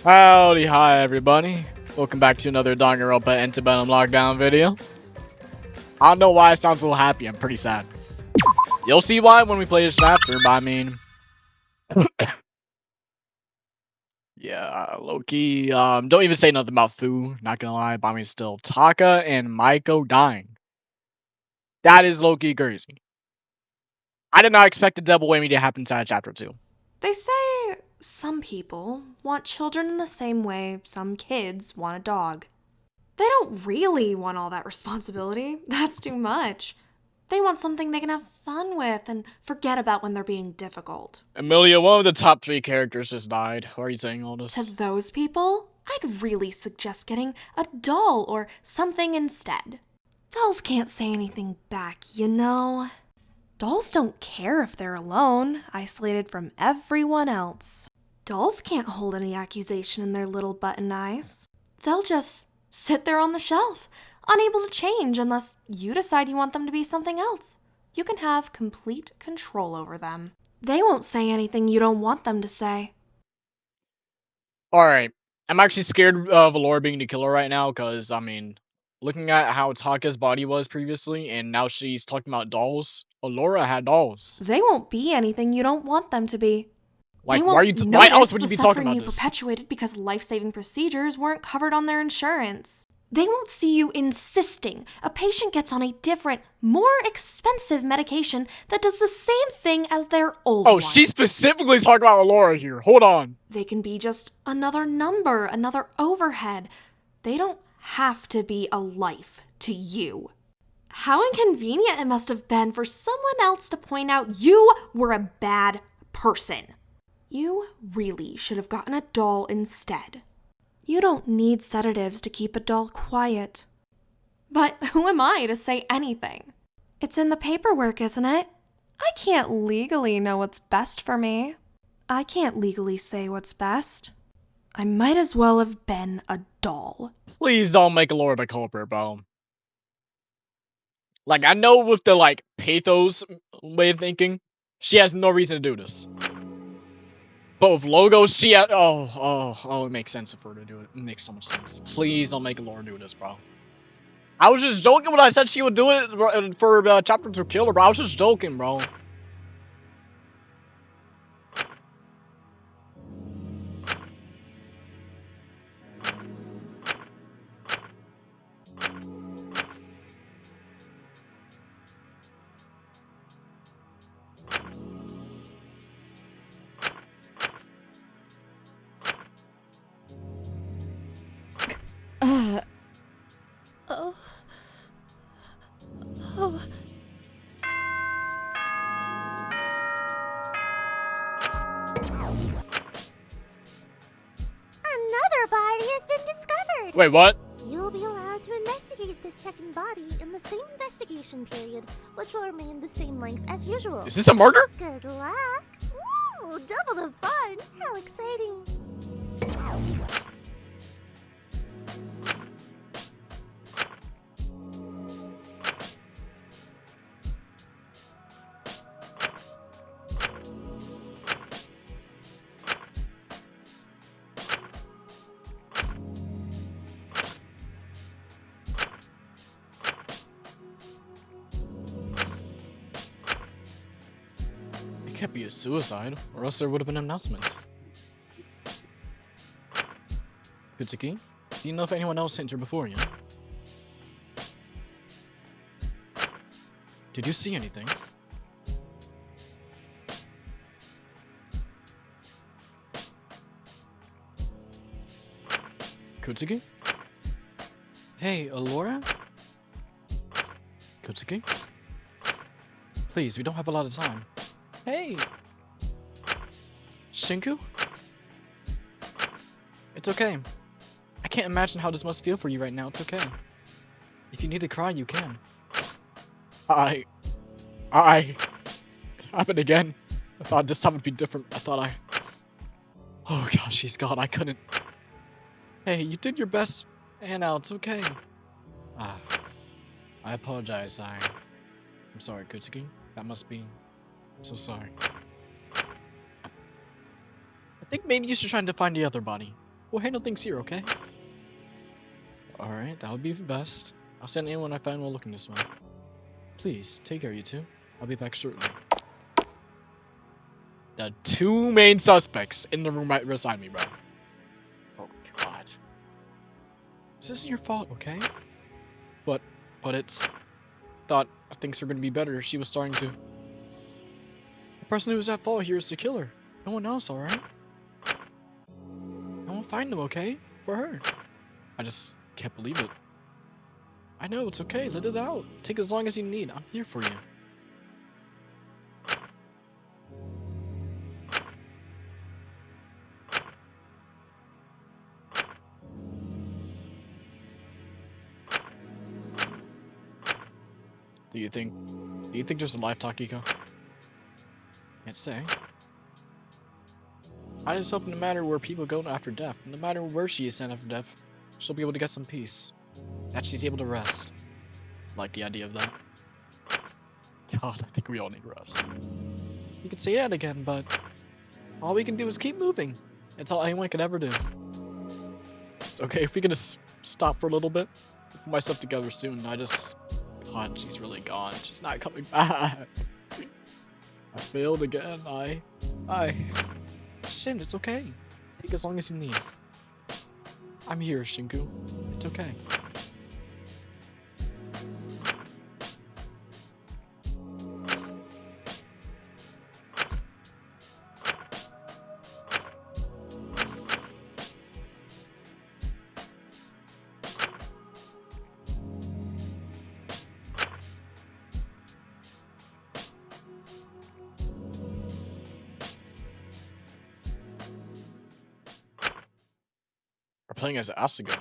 Howdy, hi everybody. Welcome back to another Danganronpa Antebellum lockdown video. I don't know why I sound so happy, I'm pretty sad. You'll see why when we play this chapter, but I mean... yeah, low-key, don't even say nothing about Fu, not gonna lie, but I mean still, Taka and Maiko dying. That is low-key crazy. I did not expect a double whammy to happen inside chapter 2. They say some people want children in the same way some kids want a dog. They don't really want all that responsibility. That's too much. They want something they can have fun with and forget about when they're being difficult. Emilia, one of the top 3 characters just died. Why are you saying all this? To those people, I'd really suggest getting a doll or something instead. Dolls can't say anything back, you know. Dolls don't care if they're alone, isolated from everyone else. Dolls can't hold any accusation in their little button eyes. They'll just sit there on the shelf, unable to change unless you decide you want them to be something else. You can have complete control over them. They won't say anything you don't want them to say. Alright, I'm actually scared of Alora being the killer right now, because, I mean, looking at how Taka's body was previously, and now she's talking about dolls, Alora had dolls. They won't be anything you don't want them to be. Like, why else would you be talking about you this? Perpetuated because life-saving procedures weren't covered on their insurance. They won't see you insisting a patient gets on a different, more expensive medication that does the same thing as their old one. Oh, she's specifically talking about Alora here. Hold on. They can be just another number, another overhead. They don't have to be a life to you. How inconvenient it must have been for someone else to point out you were a bad person. You really should have gotten a doll instead. You don't need sedatives to keep a doll quiet. But who am I to say anything? It's in the paperwork, isn't it? I can't legally know what's best for me. I can't legally say what's best. I might as well have been a doll. Please don't make Alora the culprit, bro. Like, I know with the, like, pathos way of thinking, she has no reason to do this. But with logos, she had... Oh, it makes sense for her to do it. It makes so much sense. Please don't make Alora do this, bro. I was just joking when I said she would do it for chapter 2 killer, bro. I was just joking, bro. Another body has been discovered! Wait, what? You'll be allowed to investigate this second body in the same investigation period, which will remain the same length as usual. Is this a murder? Good luck! Woo! Double the fun! How exciting! It can't be a suicide, or else there would have been announcements. Kutsuki, do you know if anyone else hit her before you? Did you see anything? Kutsuki? Hey, Alora? Kutsuki? Please, we don't have a lot of time. Hey! Shinku? It's okay. I can't imagine how this must feel for you right now. It's okay. If you need to cry, you can. It happened again. I thought this time would be different. Oh gosh, she's gone. I couldn't. Hey, you did your best, Anna. It's okay. I apologize. I'm sorry, Kutsuki. That must be... I'm so sorry. I think maybe you should try to find the other body. We'll handle things here, okay? Alright, that would be the best. I'll send anyone I find while looking this way. Please, take care, you two. I'll be back shortly. The two main suspects in the room right beside me, bro. Oh, God. This isn't your fault, okay? But it's... Thought things were gonna be better. She was starting to... The person who was at fault here is the killer. No one else, alright? I won't find them, okay? For her. I just can't believe it. I know, it's okay. Let it out. Take as long as you need. I'm here for you. Do you think there's a life talk, Iko? Can't say. I just hope no matter where people go after death, no matter where she is sent after death, she'll be able to get some peace. That she's able to rest. Like the idea of that. God, I think we all need rest. You can say that again, but all we can do is keep moving. That's all anyone can ever do. It's okay if we can just stop for a little bit. Put myself together soon. God, she's really gone. She's not coming back. I failed again. Shin, it's okay. Take as long as you need. I'm here, Shinku. It's okay. We're playing as Asuga.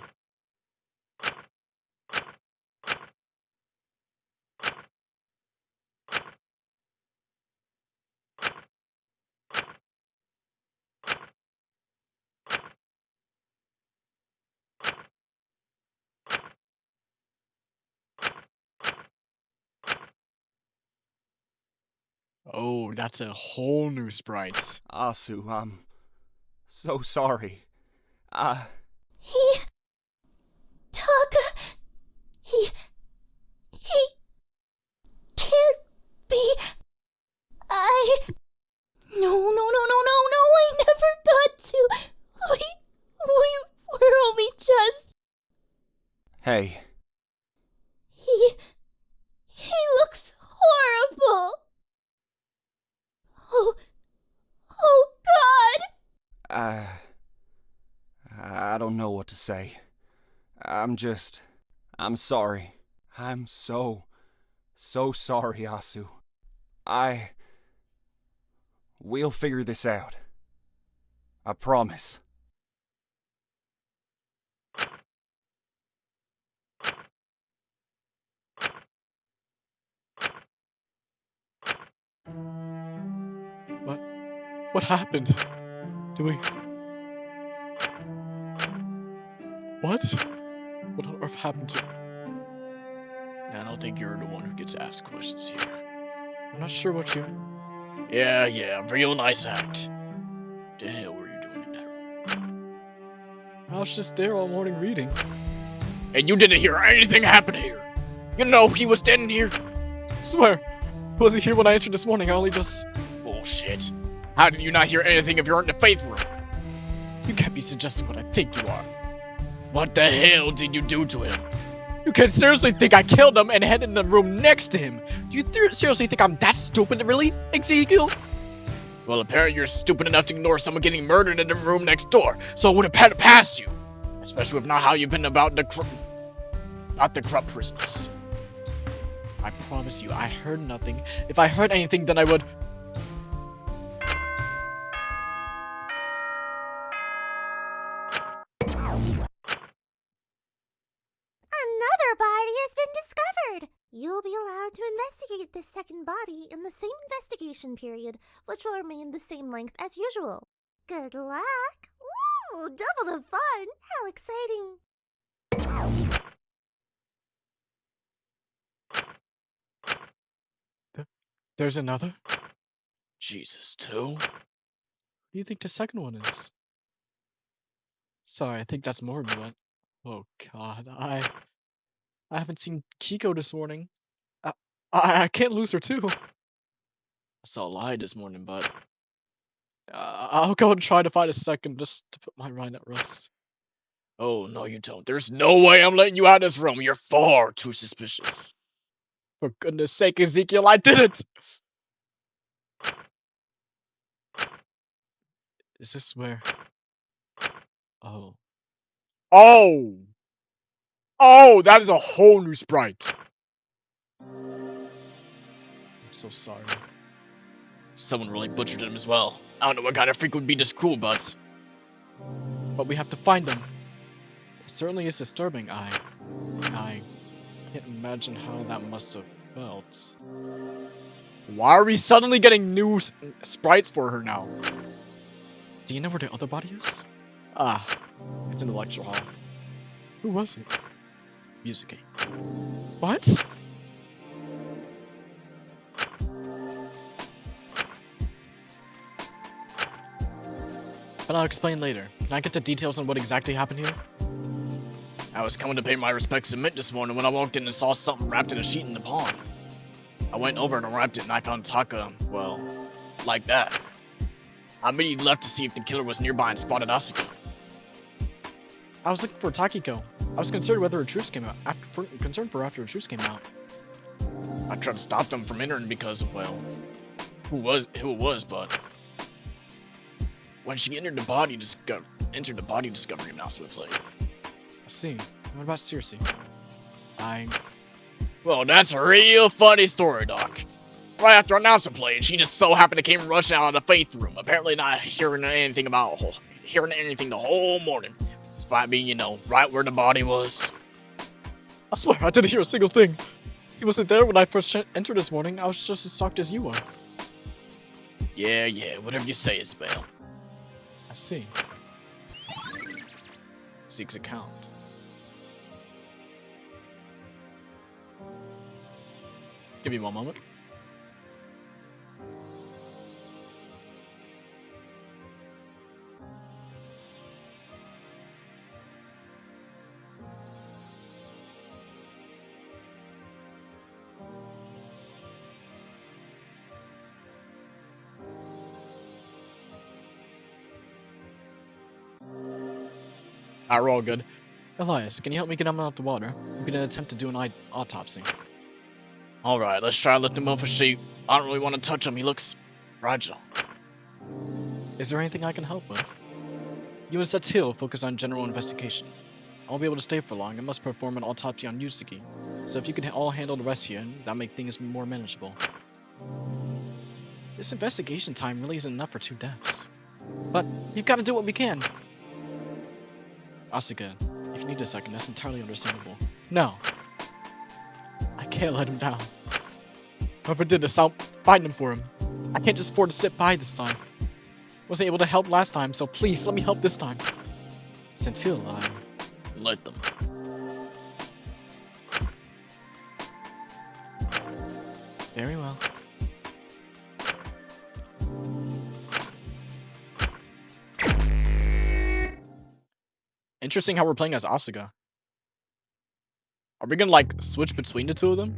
Oh, that's a whole new sprite. Asu, I'm so sorry. He took... He can't be... No, I never got to... We were only just... Hey, He looks horrible. Oh God! I don't know what to say. I'm sorry. I'm so sorry, Asu. We'll figure this out. I promise. What happened? What? What on earth happened to... I don't think you're the one who gets asked questions here. I'm not sure what you... Yeah, real nice act. What the hell were you doing in that room? I was just there all morning reading. And you didn't hear anything happen here? You know he was dead in here? I swear, he wasn't here when I entered this morning. I only just... Bullshit. How did you not hear anything if you weren't in the faith room? You can't be suggesting what I think you are. What the hell did you do to him? You can seriously think I killed him and headed in the room next to him? Do you seriously think I'm that stupid, really, Ezekiel? Well, apparently you're stupid enough to ignore someone getting murdered in the room next door, so it would have had to pass you. Especially with not how you've been about the corrupt prisoners. I promise you, I heard nothing. If I heard anything, then I would... Another body has been discovered! You'll be allowed to investigate this second body in the same investigation period, which will remain the same length as usual. Good luck! Ooh, double the fun! How exciting! There's another? Jesus, two? Who do you think the second one is? Sorry, I think that's morbid, but... Oh god, I haven't seen Kiko this morning. I can't lose her too. I saw a lie this morning, but... I'll go and try to find a second just to put my mind at rest. Oh, no you don't. There's no way I'm letting you out of this room. You're far too suspicious. For goodness sake, Ezekiel, I did it! Is this where... Oh. Oh! Oh, that is a whole new sprite. I'm so sorry. Someone really butchered him as well. I don't know what kind of freak would be this cruel, but we have to find them. It certainly is disturbing. I can't imagine how that must have felt. Why are we suddenly getting new sprites for her now? Do you know where the other body is? Ah, it's in the lecture hall. Who was it? Music. What? But I'll explain later. Can I get the details on what exactly happened here? I was coming to pay my respects to Mint this morning when I walked in and saw something wrapped in a sheet in the pond. I went over and unwrapped it and I found Taka, well, like that. I immediately left to see if the killer was nearby and spotted Asuka. I was looking for Takiko. I was concerned whether a truce came out. After a truce came out. I tried to stop them from entering because of, well, who it was, but when she entered the body discovery announcement played. I see. What about Circe? Well, that's a real funny story, Doc. Right after announcement played, she just so happened to came rushing out of the faith room, apparently not hearing anything the whole morning. Despite being, you know, right where the body was. I swear, I didn't hear a single thing. He wasn't there when I first entered this morning. I was just as shocked as you are. Yeah, whatever you say, Isabel. I see. Zeke's account. Give me one moment. Alright, we're all good. Elias, can you help me get him out the water? I'm gonna attempt to do an autopsy. Alright, let's try to lift him off a sheet. I don't really want to touch him, he looks fragile. Is there anything I can help with? You and Setsil focus on general investigation. I won't be able to stay for long, I must perform an autopsy on Yusuke. So if you could all handle the rest here, that'll make things more manageable. This investigation time really isn't enough for 2 deaths. But we've got to do what we can. Asuka, if you need a second, that's entirely understandable. No. I can't let him down. Whoever did this, I'll find him for him. I can't just afford to sit by this time. Wasn't able to help last time, so please, let me help this time. Since he'll lie, let them. Very well. Interesting how we're playing as Asuka. Are we gonna like switch between the two of them?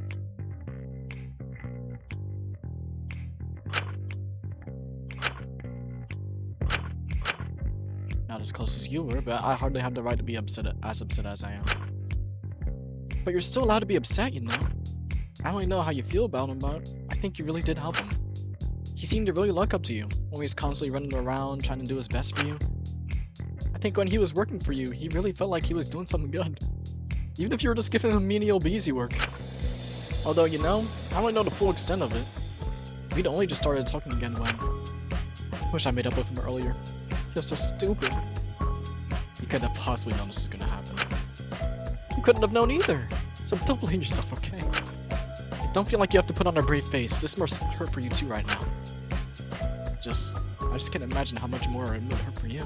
Not as close as you were, but I hardly have the right to be upset as I am. But you're still allowed to be upset, you know. I don't really know how you feel about him, but I think you really did help him. He seemed to really look up to you, always constantly running around trying to do his best for you. I think when he was working for you, he really felt like he was doing something good. Even if you were just giving him menial busy work. Although, you know, I don't really know the full extent of it. We'd only just started talking again when... I wish I made up with him earlier. You're so stupid. You couldn't have possibly known this was gonna happen. You couldn't have known either. So don't blame yourself, okay? Don't feel like you have to put on a brave face. This must hurt for you too right now. I just can't imagine how much more it would hurt for you.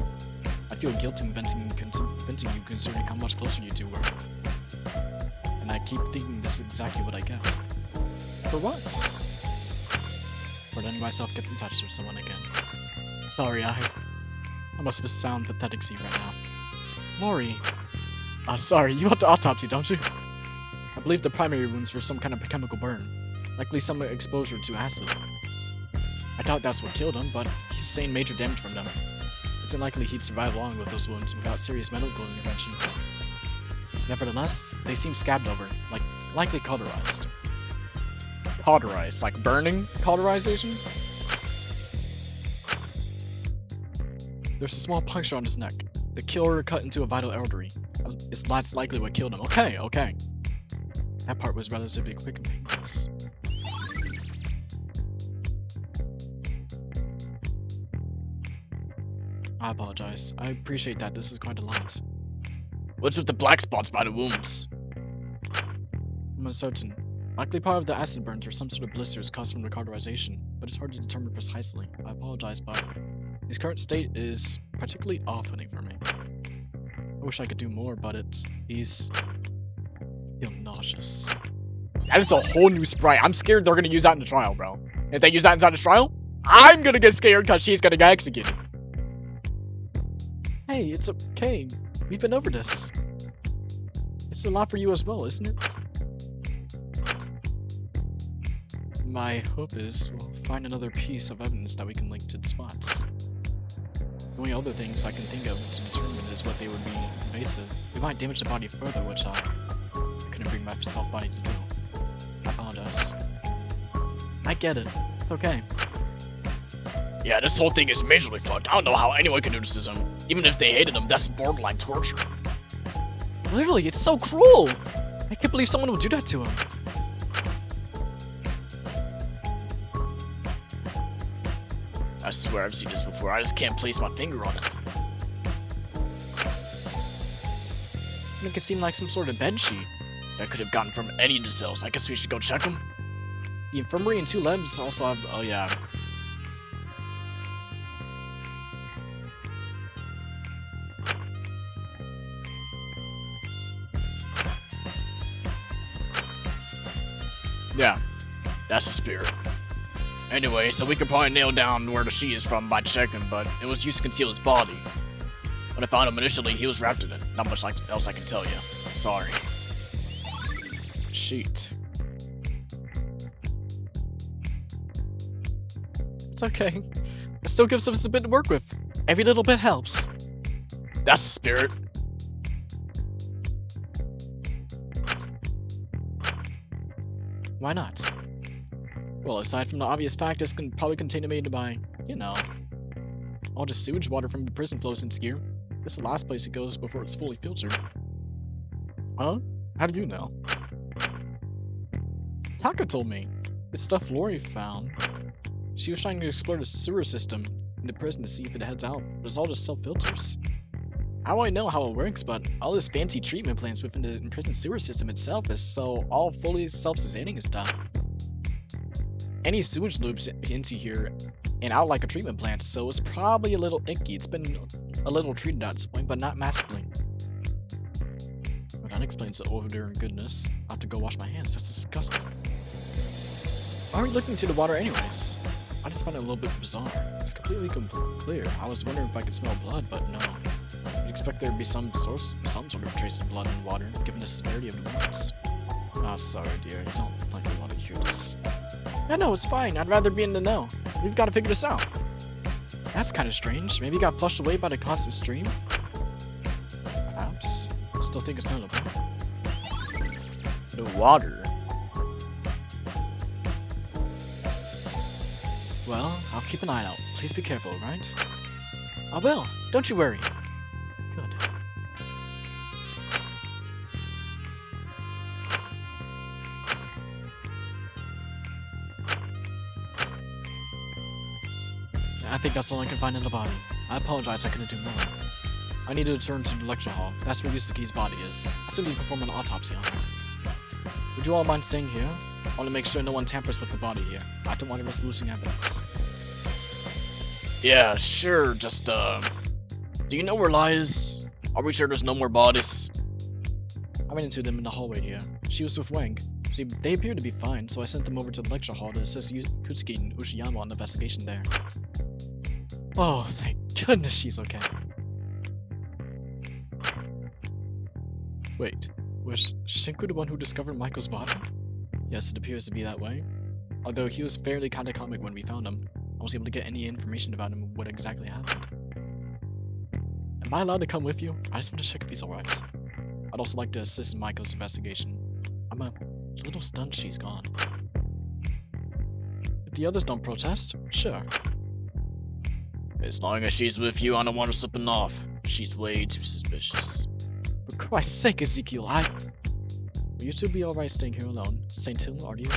I feel guilty convincing you considering how much closer you two were. And I keep thinking this is exactly what I get. For what? For letting myself get in touch with someone again. Sorry, I must sound pathetic to you right now. Mori. Sorry, you want the autopsy, don't you? I believe the primary wounds were some kind of chemical burn. Likely some exposure to acid. I doubt that's what killed him, but he sustained major damage from them. It's unlikely he'd survive long with those wounds without serious medical intervention. Nevertheless, they seem scabbed over, likely cauterized. Cauterized? Like burning cauterization? There's a small puncture on his neck. The killer cut into a vital artery. That's likely what killed him. Okay. That part was relatively quick and painless. I apologize. I appreciate that this is quite a lot. What's with the black spots by the wounds? I'm uncertain. Likely part of the acid burns or some sort of blisters caused from the cauterization, but it's hard to determine precisely. I apologize, but his current state is particularly off-putting for me. I wish I could do more, but he's feel nauseous. That is a whole new sprite. I'm scared they're gonna use that in the trial, bro. If they use that inside the trial, I'm gonna get scared because she's gonna get executed. Hey, it's okay. We've been over this. It's a lot for you as well, isn't it? My hope is we'll find another piece of evidence that we can link to the spots. The only other things I can think of to determine is what they would be invasive. They might damage the body further, which I couldn't bring myself body to do. I apologize. I get it. It's okay. Yeah, this whole thing is majorly fucked. I don't know how anyone can do this to him. Even if they hated him, that's borderline torture. Literally, it's so cruel! I can't believe someone would do that to him. I swear I've seen this before, I just can't place my finger on it. Make it seem like some sort of bedsheet that could have gotten from any of the cells. I guess we should go check them. The infirmary and 2 labs also have, oh yeah. Yeah, that's the spirit. Anyway, so we could probably nail down where the she is from by checking, but it was used to conceal his body. When I found him initially, he was wrapped in it. Not much else I can tell you. Sorry. Sheet. It's okay. It still gives us a bit to work with. Every little bit helps. That's the spirit. Why not? Well, aside from the obvious fact this can probably contaminated by, you know, all the sewage water from the prison flows into here. This is the last place it goes before it's fully filtered. Huh? How do you know? Taka told me. It's stuff Lori found. She was trying to explore the sewer system in the prison to see if it heads out, but it's all just self-filters. I don't really know how it works, but all this fancy treatment plants within the prison sewer system itself is so all fully self-sustaining and stuff. Any sewage loops into here and out like a treatment plant, so it's probably a little icky. It's been a little treated at this point, but not massively. But that explains the odor and goodness. I'll have to go wash my hands. That's disgusting. Why are we looking to the water anyways? I just find it a little bit bizarre. It's completely clear. I was wondering if I could smell blood, but no. You'd expect there to be some sort of trace of blood in the water, given the severity of the wounds. Ah, sorry dear, I don't likely want to hear this. No, it's fine. I'd rather be in the know. We've got to figure this out. That's kind of strange. Maybe it got flushed away by the constant stream? Perhaps. I still think it's notable. The water. Well, I'll keep an eye out. Please be careful, right? I will. Don't you worry. Good. I think that's all I can find in the body. I apologize, I couldn't do more. I need to return to the lecture hall. That's where Yusuke's body is. I still need to perform an autopsy on her. Would you all mind staying here? I want to make sure no one tampers with the body here. I don't want to risk losing evidence. Yeah, sure, just, do you know where Lai is? Are we sure there's no more bodies? I ran into them in the hallway here. She was with Wang. They appeared to be fine, so I sent them over to the lecture hall to assist Kutsuki and Ushiyama on the investigation there. Oh, thank goodness she's okay. Wait, was Shinku the one who discovered Michael's body? Yes, it appears to be that way. Although he was fairly kinda comic when we found him, I wasn't able to get any information about him and what exactly happened. Am I allowed to come with you? I just want to check if he's alright. I'd also like to assist in Michael's investigation. I'm a little stunned she's gone. If the others don't protest, sure. As long as she's with you, I don't want her slipping off. She's way too suspicious. For Christ's sake, Ezekiel, Will you two be alright staying here alone? St. Hill, are you?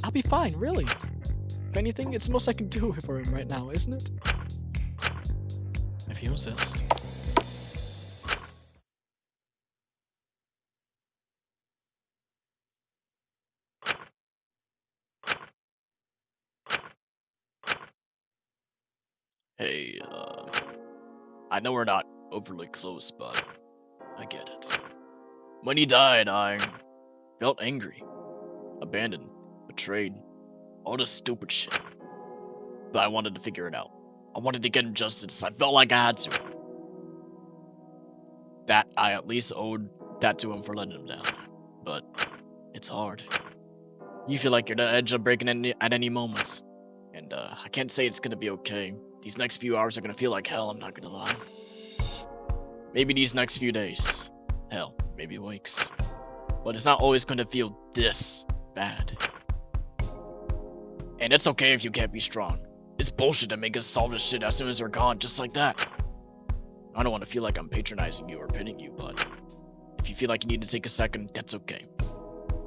I'll be fine, really. If anything, it's the most I can do for him right now, isn't it? If you insist. Hey, I know we're not overly close, but I get it. When he died, I felt angry, abandoned, betrayed, all this stupid shit. But I wanted to figure it out. I wanted to get him justice. I felt like I had to. That I at least owed that to him for letting him down. But it's hard. You feel like you're the edge of breaking at any moments. And I can't say it's gonna be okay. These next few hours are gonna feel like hell, I'm not gonna lie. Maybe these next few days. Hell, maybe weeks. But it's not always gonna feel this bad. And it's okay if you can't be strong. It's bullshit to make us solve this shit as soon as they're gone, just like that. I don't want to feel like I'm patronizing you or pitying you, but if you feel like you need to take a second, that's okay.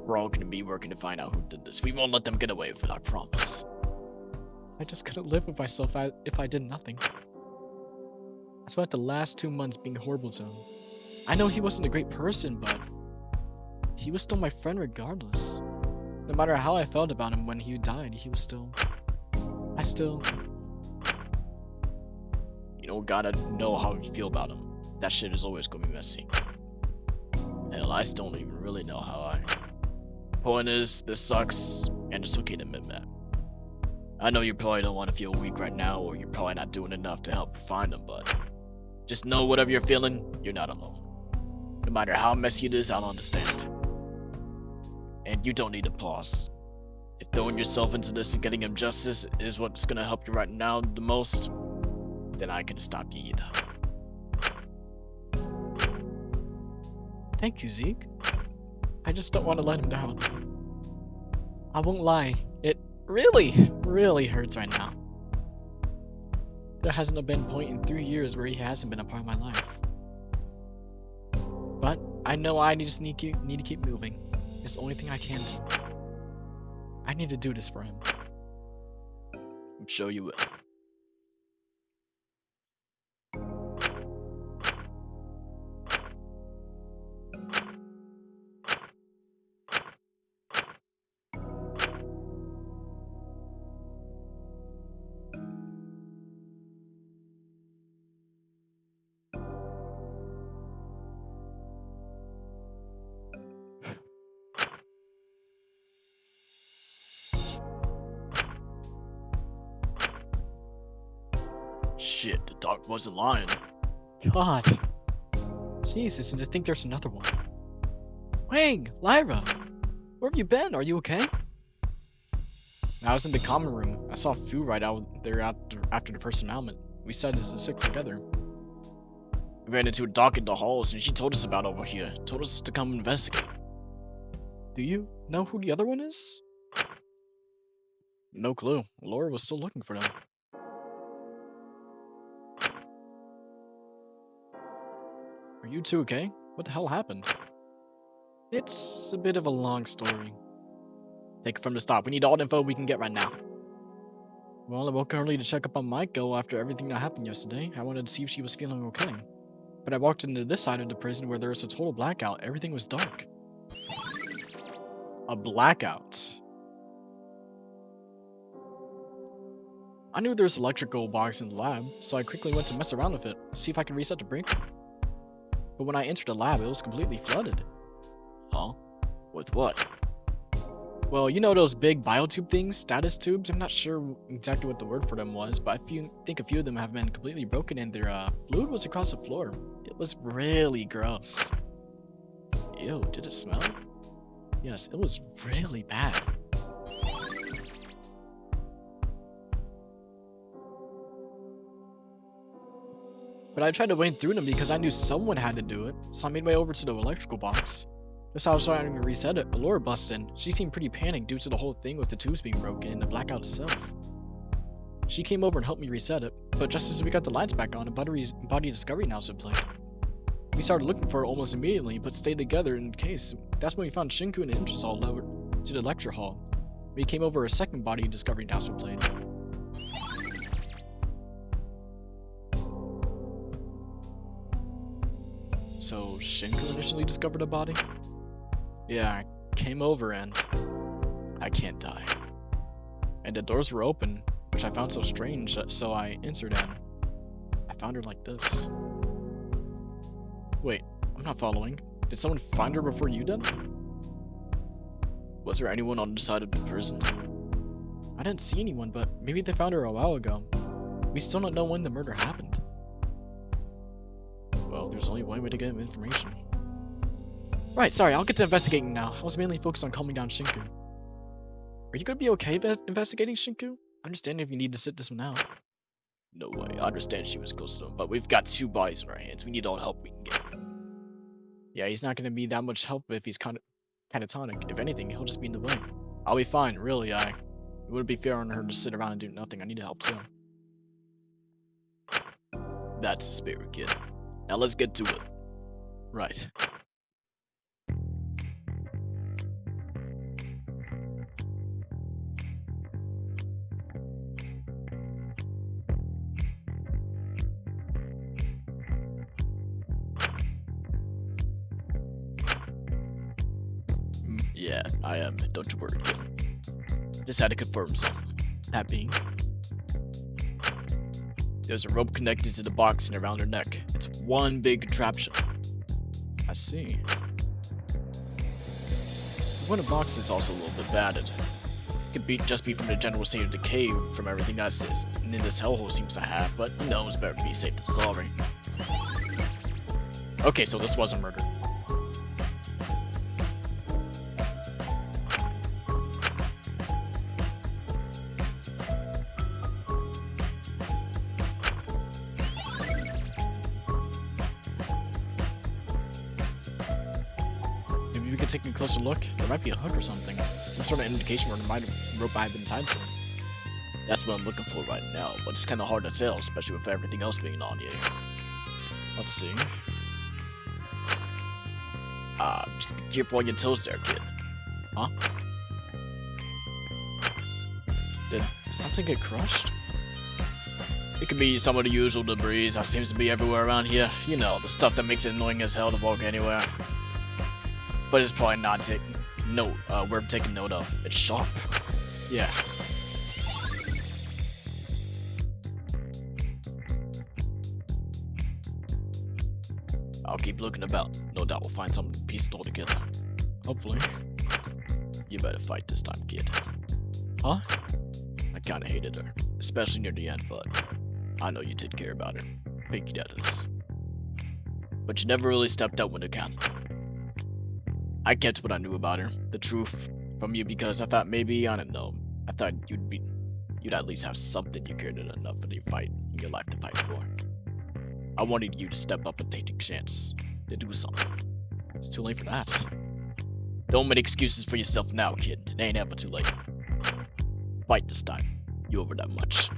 We're all gonna be working to find out who did this. We won't let them get away with it, I promise. I just couldn't live with myself if I did nothing. I spent the last 2 months being horrible to him. I know he wasn't a great person, but he was still my friend regardless. No matter how I felt about him when he died, he was still... You don't gotta know how you feel about him. That shit is always gonna be messy. Hell, I still don't even really know how I... Point is, this sucks, and it's okay to admit that. I know you probably don't want to feel weak right now, or you're probably not doing enough to help find him, but... Just know whatever you're feeling, you're not alone. No matter how messy it is, I'll understand. And you don't need to pause. If throwing yourself into this and getting him justice is what's gonna help you right now the most, then I can stop you either. Thank you, Zeke. I just don't want to let him down. I won't lie, it really hurts right now. There hasn't been a point in 3 years where he hasn't been a part of my life. But I know I just need to keep moving. It's the only thing I can do. I need to do this for him. I'm sure you will. Shit, the dog wasn't lying. God. Jesus, and to think there's another one. Wang, Lyra! Where have you been? Are you okay? I was in the common room. I saw Fu right out there after the first announcement. We decided to stick together. We ran into a doc in the halls and she told us about over here. Told us to come investigate. Do you know who the other one is? No clue. Laura was still looking for them. Are you two okay? What the hell happened? It's a bit of a long story. Take it from the start. We need all the info we can get right now. Well, I woke early to check up on Michael after everything that happened yesterday. I wanted to see if she was feeling okay. But I walked into this side of the prison where there was a total blackout. Everything was dark. A blackout? I knew there was an electrical box in the lab, so I quickly went to mess around with it, see if I could reset the breaker. But when I entered the lab, it was completely flooded. Huh? With what? Well, you know those big biotube things? Status tubes? I'm not sure exactly what the word for them was, but I think a few of them have been completely broken and their fluid was across the floor. It was really gross. Ew, did it smell? Yes, it was really bad. But I tried to wade through them because I knew someone had to do it, so I made my way over to the electrical box. Just as I was trying to reset it, Laura busted in. She seemed pretty panicked due to the whole thing with the tubes being broken and the blackout itself. She came over and helped me reset it, but just as we got the lights back on, a body discovery announcement played. We started looking for it almost immediately, but stayed together in case. That's when we found Shinku and the entrance hall lowered to the lecture hall. We came over, a second body discovery announcement played. So Shinku initially discovered a body? Yeah, I came over and I can't die. And the doors were open, which I found so strange, so I entered and I found her like this. Wait, I'm not following. Did someone find her before you did? Was there anyone on the side of the prison? I didn't see anyone, but maybe they found her a while ago. We still don't know when the murder happened. Well, there's only one way to get information. Right, sorry, I'll get to investigating now. I was mainly focused on calming down Shinku. Are you gonna be okay investigating Shinku? I understand if you need to sit this one out. No way, I understand she was close to him, but we've got 2 bodies in our hands. We need all the help we can get. Yeah, he's not gonna be that much help if he's catatonic. If anything, he'll just be in the way. I'll be fine, really. It wouldn't be fair on her to sit around and do nothing. I need help too. That's the spirit, kid. Now let's get to it. Right. Yeah, I am. Don't you worry, kid. Just had to confirm something. That being, there's a rope connected to the box and around her neck. It's one big contraption. I see. One of the box is also a little bit battered. It could just be from the general state of decay from everything that in this hellhole seems to have, but who knows, better to be safe than sorry. Okay, so this was a murder. Taking a closer look, there might be a hook or something. Some sort of indication where the rope might have been tied to it. That's what I'm looking for right now, but it's kinda hard to tell, especially with everything else being on here. Let's see. Just be careful on your toes there, kid. Huh? Did something get crushed? It could be some of the usual debris that seems to be everywhere around here. You know, the stuff that makes it annoying as hell to walk anywhere. But it's probably not worth taking note of. It's sharp. Yeah. I'll keep looking about. No doubt we'll find something to piece it all together. Hopefully. You better fight this time, kid. Huh? I kinda hated her. Especially near the end, but I know you did care about her. Pinky that is. But you never really stepped up when it counted. I kept what I knew about her, the truth, from you because I thought maybe, I don't know, I thought you'd at least have something you cared enough in your life to fight for. I wanted you to step up and take the chance to do something. It's too late for that. Don't make excuses for yourself now, kid. It ain't ever too late. Fight this time. You over that much.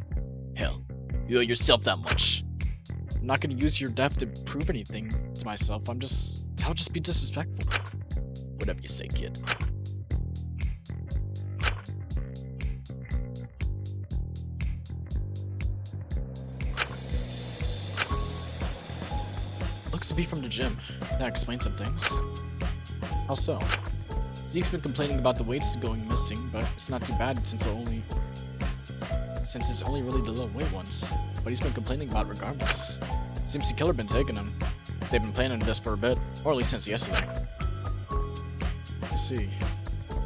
Hell, you owe yourself that much. I'm not gonna use your death to prove anything to myself. I'll just be disrespectful. Whatever you say, kid. Looks to be from the gym. That explains some things. How so? Zeke's been complaining about the weights going missing, but it's not too bad since it's only really the low weight ones. But he's been complaining about it regardless. Seems the killer been taking them. They've been planning this for a bit, or at least since yesterday. I see.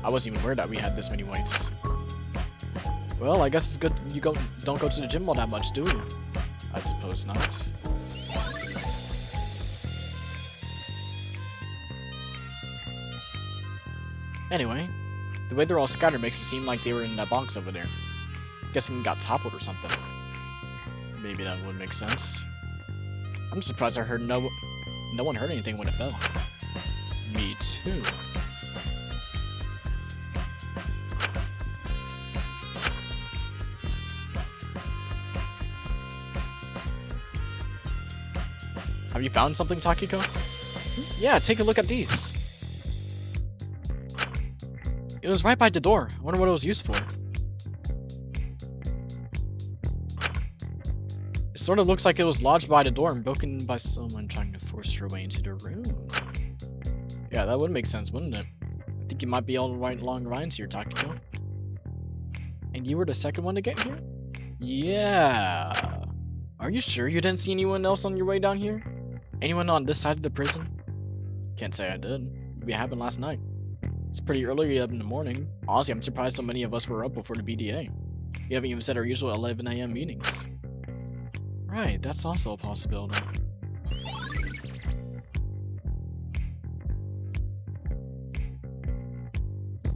I wasn't even aware that we had this many weights. Well, I guess it's good you don't go to the gym all that much, do you? I suppose not. Anyway, the way they're all scattered makes it seem like they were in that box over there. Guessing it got toppled or something. Maybe that would make sense. I'm surprised I heard no one heard anything when it fell. Me too. Have you found something, Takiko? Yeah, take a look at these. It was right by the door. I wonder what it was used for. It sort of looks like it was lodged by the door and broken by someone trying to force their way into the room. Yeah, that would make sense, wouldn't it? I think you might be all right along the lines here, Takiko. And you were the second one to get here? Yeah. Are you sure you didn't see anyone else on your way down here? Anyone on this side of the prison? Can't say I did. Maybe it happened last night. It's pretty early up in the morning. Honestly, I'm surprised so many of us were up before the BDA. We haven't even set our usual 11 AM meetings. Right, that's also a possibility.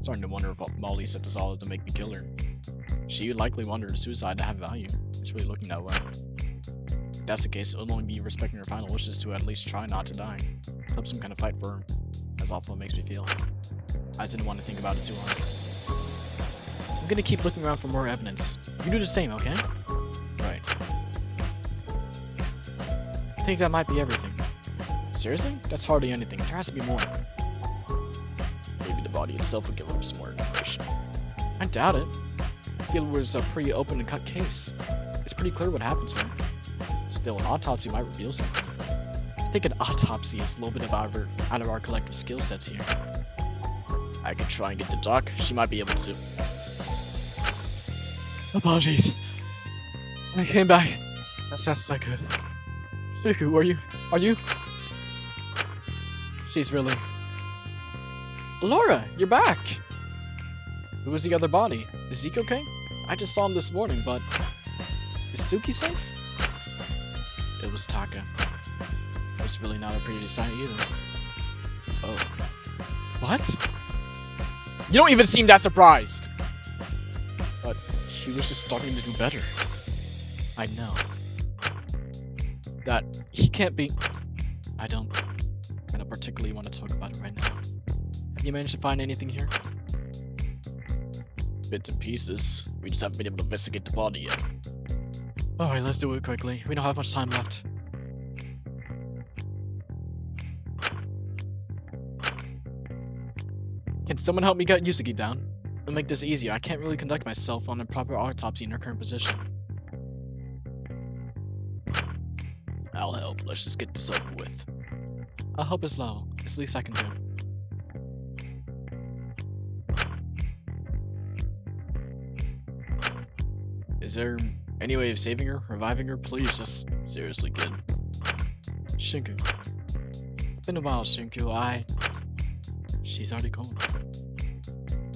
Starting to wonder if Molly set this all up to make me kill her. She likely wanted suicide to have value. It's really looking that way. If that's the case, it would only be respecting her final wishes to at least try not to die. Hope some kind of fight for her. As awful it makes me feel. I just didn't want to think about it too hard. I'm gonna keep looking around for more evidence. You do the same, okay? Right. I think that might be everything. Seriously? That's hardly anything. There has to be more. Maybe the body itself would give us some more information. I doubt it. I feel it was a pretty open and cut case. It's pretty clear what happened to her. Still, an autopsy might reveal something. I think an autopsy is a little bit out of our collective skill sets here. I could try and get the doc. She might be able to. Apologies. I came back as fast as I could. Shinku, are you? She's really... Laura, you're back! Who was the other body? Is Zeke okay? I just saw him this morning, but... Is Suki safe? It was Taka. It's really not a pretty sight either. Oh. What? You don't even seem that surprised! But he was just starting to do better. I know. That he can't be... I don't particularly want to talk about it right now. Have you managed to find anything here? Bits and pieces. We just haven't been able to investigate the body yet. Alright, let's do it quickly. We don't have much time left. Can someone help me get Yusuke down? It'll make this easier. I can't really conduct myself on a proper autopsy in her current position. I'll help. Let's just get this over with. I'll help as well. It's the least I can do. Is there any way of saving her? Reviving her? Please, just seriously, kid. Shinku. It's been a while, Shinku. She's already gone.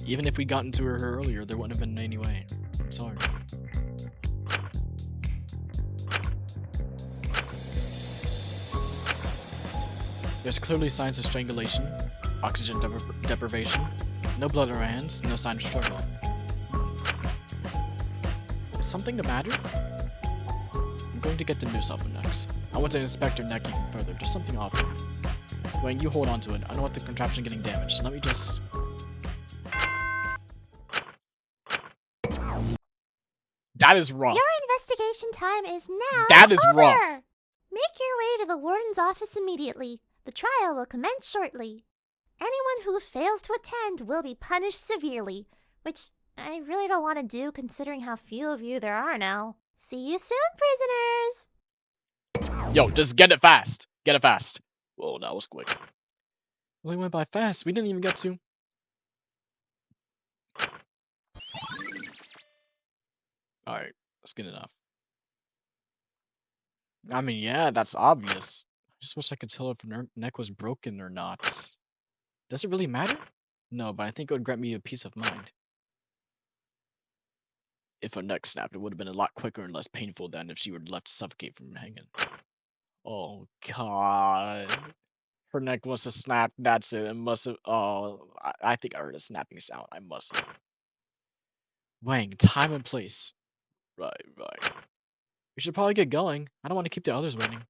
Even if we'd gotten to her earlier, there wouldn't have been any way. I'm sorry. There's clearly signs of strangulation, oxygen deprivation, no blood on her hands, no sign of struggle. Is something the matter? I'm going to get the noose off her next. I want to inspect her neck even further, just something off her. Wayne, you hold on to it. I don't want the contraption getting damaged. Let me just... That is rough. Your investigation time is now That is over. rough. Make your way to the warden's office immediately. The trial will commence shortly. Anyone who fails to attend will be punished severely, which I really don't want to do considering how few of you there are now. See you soon, prisoners! Yo, just get it fast. Get it fast. Whoa, that was quick. Really went by fast. We didn't even get to... Alright, that's good enough. I mean, yeah, that's obvious. I just wish I could tell if her neck was broken or not. Does it really matter? No, but I think it would grant me a peace of mind. If her neck snapped, it would have been a lot quicker and less painful than if she were left to suffocate from hanging. Oh, God. Her neck must have snapped. That's it. It must have. Oh, I think I heard a snapping sound. I must have. Wang, time and place. Right. We should probably get going. I don't want to keep the others waiting.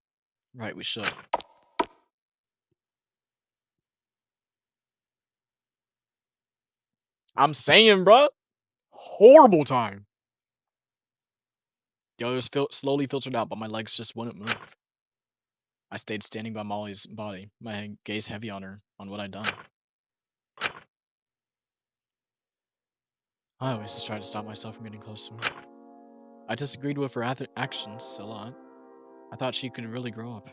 Right, we should. I'm saying, bruh. Horrible time. The others slowly filtered out, but my legs just wouldn't move. I stayed standing by Molly's body, my gaze heavy on her, on what I'd done. I always try to stop myself from getting close to her. I disagreed with her actions a lot. I thought she could really grow up.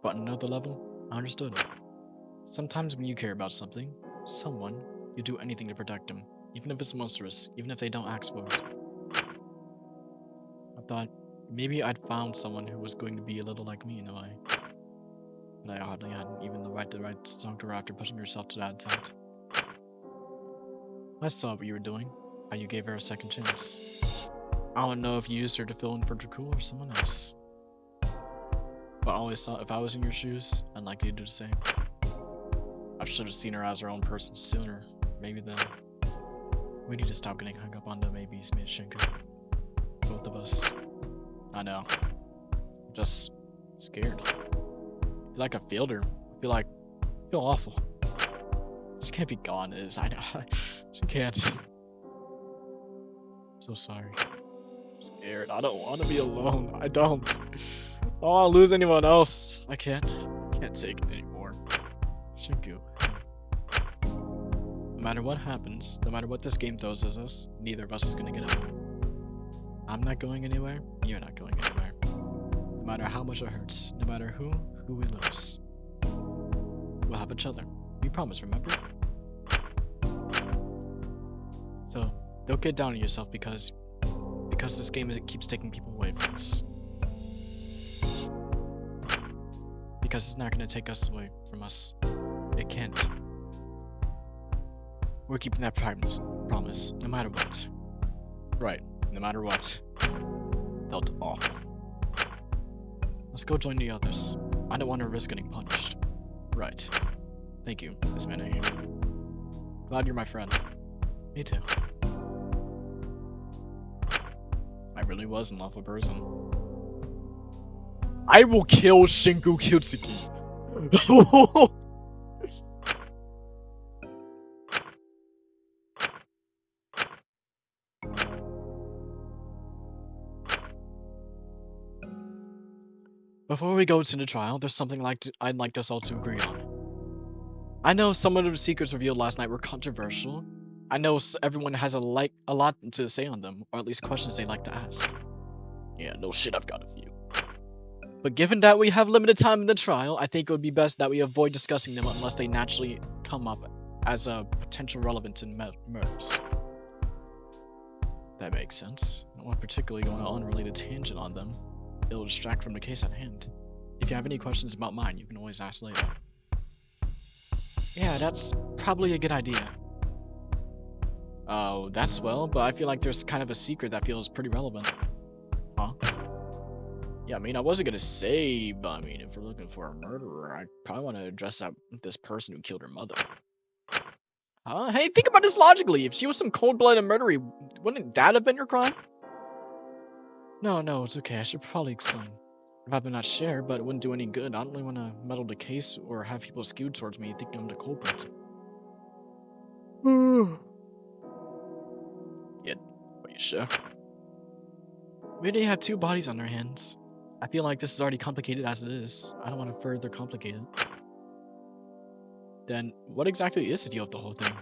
But on another level, I understood. Sometimes when you care about someone, you do anything to protect them, even if it's monstrous, even if they don't act for it. I thought maybe I'd found someone who was going to be a little like me in a way. But I hardly had even the right to talk to her after pushing herself to that extent. I saw what you were doing, how you gave her a second chance. I don't know if you used her to fill in for Dracul or someone else. But I always thought if I was in your shoes, I'd like you to do the same. I should have seen her as her own person sooner. Maybe then. We need to stop getting hung up on the maybes, me and Shinku. Both of us. I know. I'm just scared. I feel like I failed her. I feel awful. She can't be gone, I know. She can't. So sorry. I'm scared. I don't want to be alone. I don't. I don't want to lose anyone else. I can't take it anymore. Shinku. No matter what happens, no matter what this game throws at us, neither of us is gonna get out. I'm not going anywhere, you're not going anywhere. No matter how much it hurts, no matter who we lose. We'll have each other. We promise, remember? So, don't get down on yourself because this game keeps taking people away from us. Because it's not gonna take us away from us. It can't. We're keeping that promise, no matter what. Right, no matter what. Felt awful. Let's go join the others. I don't want to risk getting punished. Right. Thank you, Miss Manny. Glad you're my friend. Me too. I really was an awful person. I will kill Shinku Kitsuki. Before we go to the trial, there's something I'd like us all to agree on. I know some of the secrets revealed last night were controversial. I know everyone has a lot to say on them, or at least questions they like to ask. Yeah, no shit, I've got a few. But given that we have limited time in the trial, I think it would be best that we avoid discussing them unless they naturally come up as a potential relevant to murders. That makes sense. I don't want particularly go on an unrelated tangent on them. It'll distract from the case at hand. If you have any questions about mine, you can always ask later. Yeah, that's probably a good idea. Oh, that's well, but I feel like there's kind of a secret that feels pretty relevant. Huh? Yeah, I mean, I wasn't gonna say, but I mean, if we're looking for a murderer, I probably want to address this person who killed her mother. Hey, think about this logically. If she was some cold-blooded murderer, wouldn't that have been your crime? No, it's okay. I should probably explain. If I've been not share, but it wouldn't do any good. I don't really want to meddle the case or have people skewed towards me thinking I'm the culprit. Yeah, are you sure? We already have 2 bodies on our hands. I feel like this is already complicated as it is. I don't want to further complicate it. Then, what exactly is the deal with the whole thing?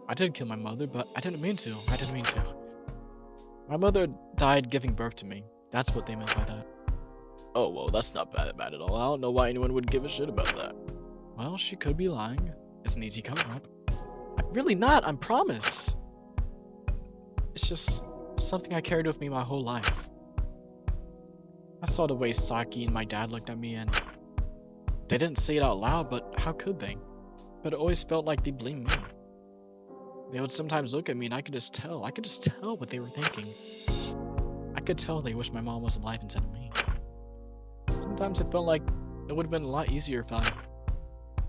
I did kill my mother, but I didn't mean to. My mother died giving birth to me. That's what they meant by that. Oh, well, that's not bad at all. I don't know why anyone would give a shit about that. Well, she could be lying. It's an easy cover-up. I'm really not, I promise. It's just something I carried with me my whole life. I saw the way Saki and my dad looked at me, and they didn't say it out loud, but how could they? But it always felt like they blamed me. They would sometimes look at me and I could just tell what they were thinking. I could tell they wished my mom was alive instead of me. Sometimes it felt like it would have been a lot easier if I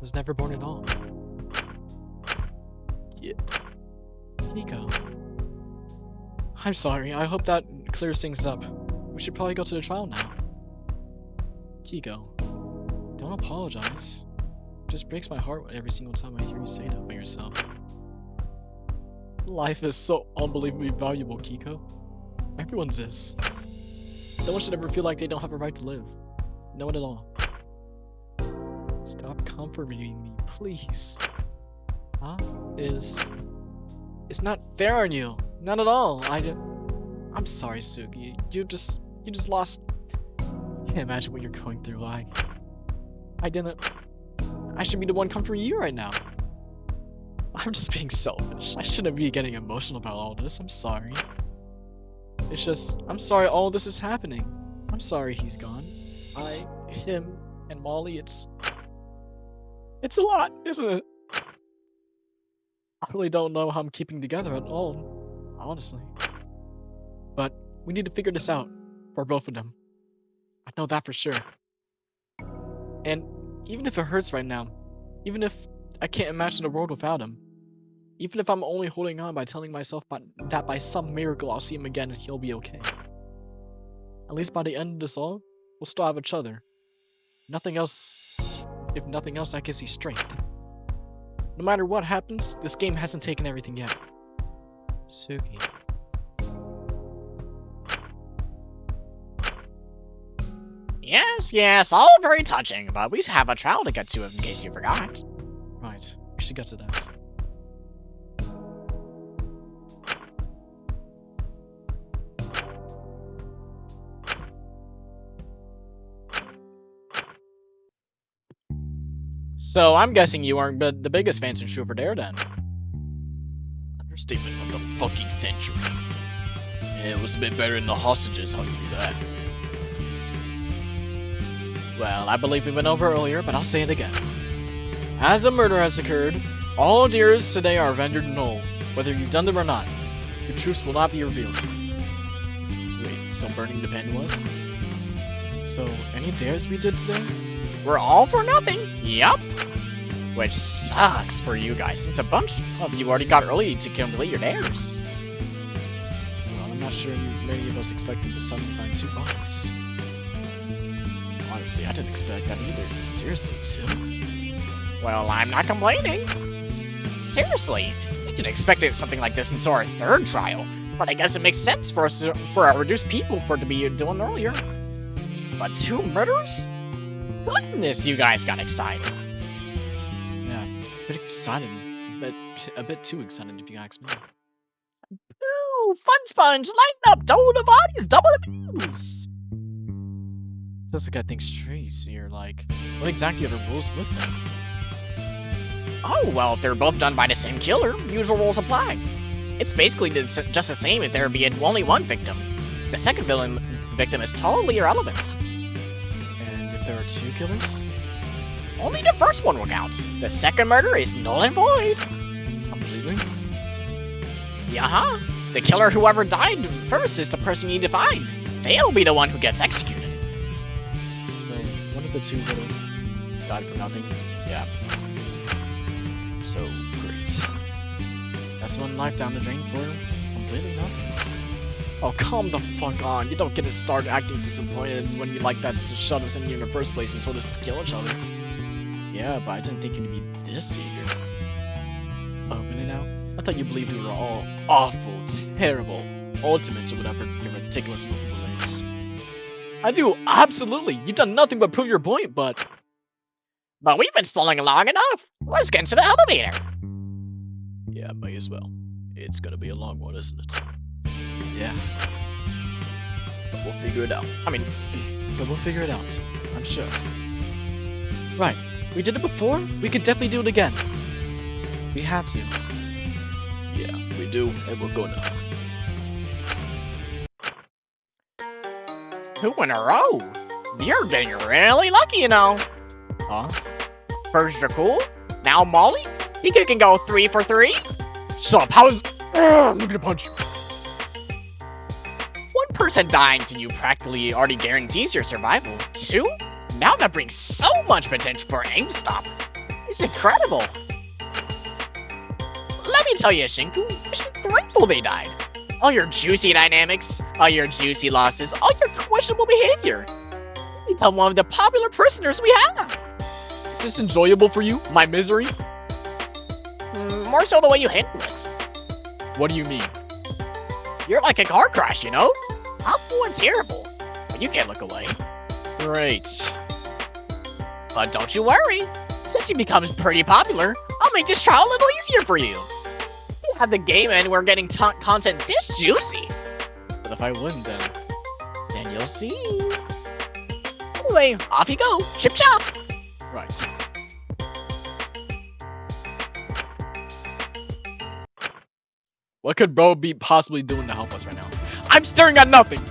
was never born at all. Yeah. Nico. I'm sorry, I hope that clears things up. We should probably go to the trial now. Kiko, don't apologize. It just breaks my heart every single time I hear you say that about yourself. Life is so unbelievably valuable, Kiko. Everyone's is. No one should ever feel like they don't have a right to live. No one at all. Stop comforting me, please. Huh? It's not fair on you. Not at all. I'm sorry, Sugi. You just lost. I can't imagine what you're going through. I should be the one comforting you right now. I'm just being selfish. I shouldn't be getting emotional about all this. I'm sorry. It's just, I'm sorry all this is happening. I'm sorry he's gone. Him, and Molly, it's a lot, isn't it? I really don't know how I'm keeping together at all, honestly. But we need to figure this out for both of them. I know that for sure. And even if it hurts right now, even if I can't imagine a world without him, even if I'm only holding on by telling myself that by some miracle I'll see him again and he'll be okay. At least by the end of this all, we'll still have each other. Nothing else. If nothing else, I can see strength. No matter what happens, this game hasn't taken everything yet. Sugi. Yes, all very touching, but we have a trial to get to in case you forgot. Right, we should get to that. So I'm guessing you aren't the biggest fans of Truth or Dare then. Understatement of the fucking century. It was a bit better than the hostages, I'll give you that. Well, I believe we went over earlier, but I'll say it again. As a murder has occurred, all dares today are rendered null, whether you've done them or not. The truth will not be revealed. Wait, so burning the pen was? So, any dares we did today? We're all for nothing. Yup. Which sucks for you guys, since a bunch of you already got early to complete your dares. Well, I'm not sure many of us expected to suddenly find 2 bodies. Honestly, I didn't expect that either. Seriously, 2? Well, I'm not complaining. Seriously, we didn't expect something like this until our 3rd trial, but I guess it makes sense for us for our reduced people for it to be doing earlier. But 2 murders? Goodness, you guys got excited. Yeah, a bit excited, but a bit too excited if you ask me. Ooh, Fun Sponge, lighten up, double the bodies, double the views. Just to get things straight here, like, what exactly are the rules with them? Oh, well, if they're both done by the same killer, usual rules apply. It's basically just the same if there be only one victim. The second victim is totally irrelevant. And if there are 2 killers? Only the first one will count. The second murder is null and void. Completely? Yeah, the killer whoever died first is the person you need to find. They'll be the one who gets executed. So, one of the 2 would have died for nothing? Yeah. So, great. That's 1 life down the drain for completely nothing. Oh, calm the fuck on. You don't get to start acting disappointed when you like that to shut us in here in the first place and told us to kill each other. Yeah, but I didn't think you'd be this eager. Oh, really now? I thought you believed we were all awful, terrible, ultimates or whatever your ridiculous movie relates. I do, absolutely! You've done nothing but prove your point, but... But we've been stalling long enough! Let's get into the elevator! Yeah, may as well. It's gonna be a long one, isn't it? Yeah. But we'll figure it out. But we'll figure it out. I'm sure. Right. We did it before, we could definitely do it again. We have to. Yeah, we do, and we're gonna. 2 in a row! You're getting really lucky, you know. Huh? First Jakul, now Molly? He can go 3 for 3? Shut up, how is... I'm gonna punch you. 1 person dying to you practically already guarantees your survival. 2? Now that brings so much potential for aim stop. It's incredible. Let me tell you, Shinku, you should be grateful they died. All your juicy dynamics, all your juicy losses, all your questionable behavior. You become one of the popular prisoners we have. Is this enjoyable for you? My misery? More so the way you handle it. What do you mean? You're like a car crash, you know? Awful and terrible, but you can't look away. Great. But don't you worry. Since you become pretty popular, I'll make this trial a little easier for you. You have the game and we're getting content this juicy. But if I win, then You'll see. Anyway, off you go. Chip chop. right. What could bro be possibly doing to help us right now? I'm staring at nothing!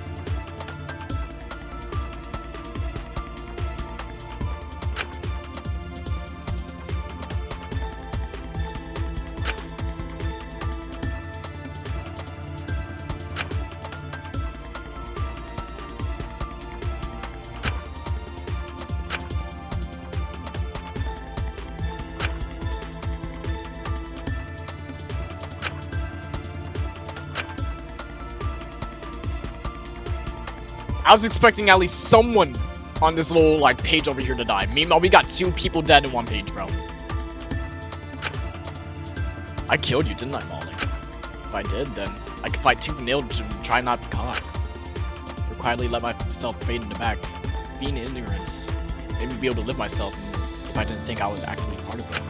I was expecting at least someone on this little like page over here to die. Meanwhile, we got 2 people dead in 1 page, bro. I killed you, didn't I, Molly? If I did, then I could fight tooth and nail to try not to be caught. Or quietly let myself fade in the back. Being ignorance made me be able to live myself if I didn't think I was actually part of it.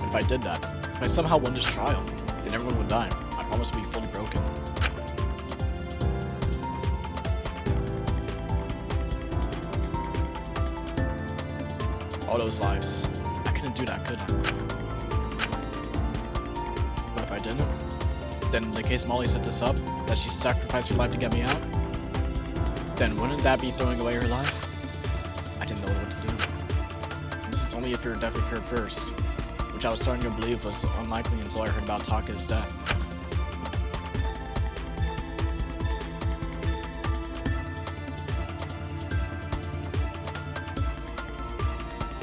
But if I did that, if I somehow won this trial, then everyone would die. I promise to be fully broken. All those lives. I couldn't do that, could I? But if I didn't, then in the case Molly set this up, that she sacrificed her life to get me out, then wouldn't that be throwing away her life? I didn't know what to do. This is only if your death occurred first, which I was starting to believe was unlikely until I heard about Taka's death.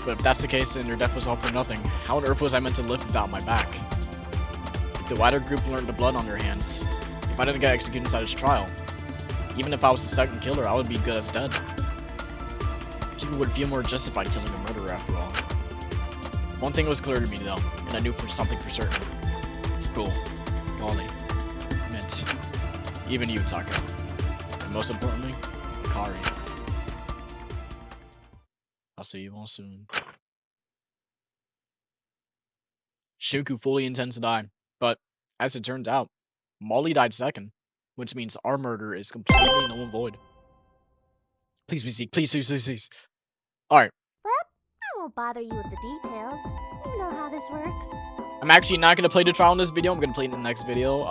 But if that's the case, then your death was all for nothing. How on earth was I meant to live without my back? If the wider group learned the blood on their hands, if I didn't get executed inside his trial, even if I was the second killer, I would be good as dead. People would feel more justified killing a murderer after all. One thing was clear to me though, and I knew for something for certain. School, Molly, Mint, even you, Taka. And most importantly, Akari. I'll see you all soon. Shinku fully intends to die, but as it turns out, Molly died second, which means our murder is completely null and void. Please be Zeke, please. Alright. Well, I won't bother you with the details. You know how this works. I'm actually not gonna play the trial in this video, I'm gonna play it in the next video.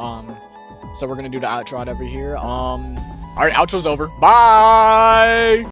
So we're gonna do the outro out over here. Alright, outro's over. Bye!